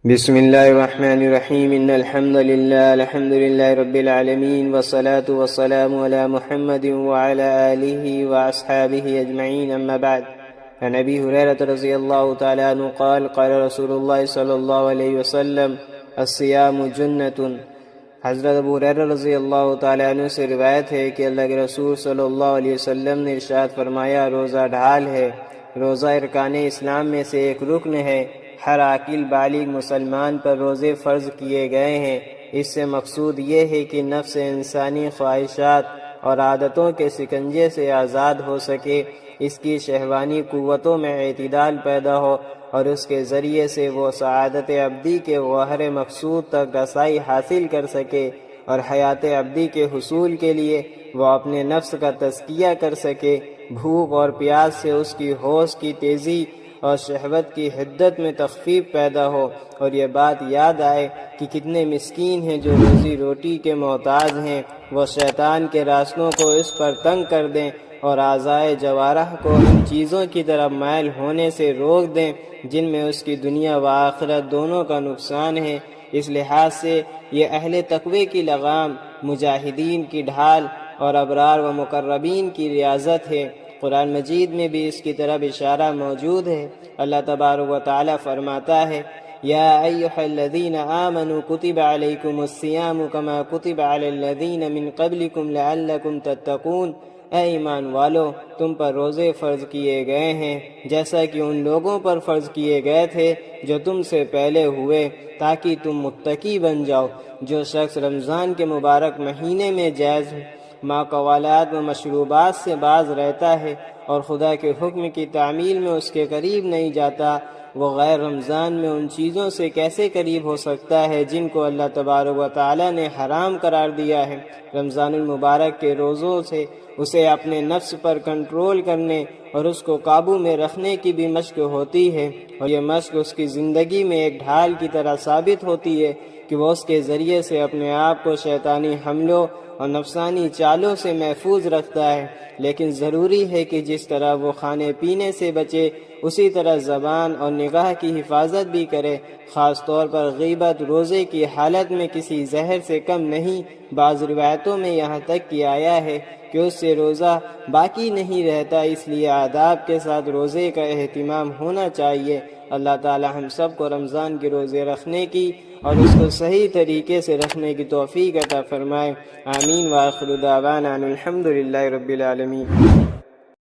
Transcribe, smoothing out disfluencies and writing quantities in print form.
بسم اللہ الرحمن الرحیم ان الحمد للہ رب العالمین والصلاة والسلام علی محمد وعلی آلہ واصحابہ اجمعین اما بعد عن ابی ہریرہ رضی اللہ تعالی عنہ قال قال رسول اللہ صلی اللہ علیہ وسلم الصیام جنۃ۔ حضرت ابو ہریرہ رضی اللہ تعالی عنہ سے روایت ہے کہ اللہ کے رسول صلی اللہ علیہ وسلم نے ارشاد فرمایا، روزہ ڈھال ہے، روزہ ارکان اسلام میں سے ایک رکن ہے۔ ہر عاقل بالغ مسلمان پر روزے فرض کیے گئے ہیں۔ اس سے مقصود یہ ہے کہ نفس انسانی خواہشات اور عادتوں کے سکنجے سے آزاد ہو سکے، اس کی شہوانی قوتوں میں اعتدال پیدا ہو اور اس کے ذریعے سے وہ سعادت ابدی کے گوہر مقصود تک رسائی حاصل کر سکے اور حیات ابدی کے حصول کے لیے وہ اپنے نفس کا تزکیہ کر سکے۔ بھوک اور پیاس سے اس کی ہوش کی تیزی اور شہوت کی حدت میں تخفیف پیدا ہو، اور یہ بات یاد آئے کہ کتنے مسکین ہیں جو روزی روٹی کے محتاج ہیں۔ وہ شیطان کے راستوں کو اس پر تنگ کر دیں اور اعضائے جوارح کو ان چیزوں کی طرف مائل ہونے سے روک دیں جن میں اس کی دنیا و آخرت دونوں کا نقصان ہے۔ اس لحاظ سے یہ اہل تقوی کی لغام، مجاہدین کی ڈھال اور ابرار و مقربین کی ریاضت ہے۔ قرآن مجید میں بھی اس کی طرف اشارہ موجود ہے۔ اللہ تبارک و تعالی فرماتا ہے، یا ایھا الذین آمنوا کتب علیکم الصیام کما کتب علی الذین من قبلکم لعلکم تتقون۔ اے ایمان والو، تم پر روزے فرض کیے گئے ہیں جیسا کہ ان لوگوں پر فرض کیے گئے تھے جو تم سے پہلے ہوئے، تاکہ تم متقی بن جاؤ۔ جو شخص رمضان کے مبارک مہینے میں جائز ماقوالات و مشروبات سے باز رہتا ہے اور خدا کے حکم کی تعمیل میں اس کے قریب نہیں جاتا، وہ غیر رمضان میں ان چیزوں سے کیسے قریب ہو سکتا ہے جن کو اللہ تبارک و تعالی نے حرام قرار دیا ہے۔ رمضان المبارک کے روزوں سے اسے اپنے نفس پر کنٹرول کرنے اور اس کو قابو میں رکھنے کی بھی مشق ہوتی ہے، اور یہ مشق اس کی زندگی میں ایک ڈھال کی طرح ثابت ہوتی ہے کہ وہ اس کے ذریعے سے اپنے آپ کو شیطانی حملوں اور نفسانی چالوں سے محفوظ رکھتا ہے۔ لیکن ضروری ہے کہ جس طرح وہ کھانے پینے سے بچے، اسی طرح زبان اور نگاہ کی حفاظت بھی کرے، خاص طور پر غیبت روزے کی حالت میں کسی زہر سے کم نہیں۔ بعض روایتوں میں یہاں تک کہ آیا ہے کہ اس سے روزہ باقی نہیں رہتا، اس لیے آداب کے ساتھ روزے کا اہتمام ہونا چاہیے۔ اللہ تعالی ہم سب کو رمضان کے روزے رکھنے کی اور اس کو صحیح طریقے سے رکھنے کی توفیق عطا فرمائے۔ آمین۔ وآخر دعوانا ان الحمد للہ رب العالمین۔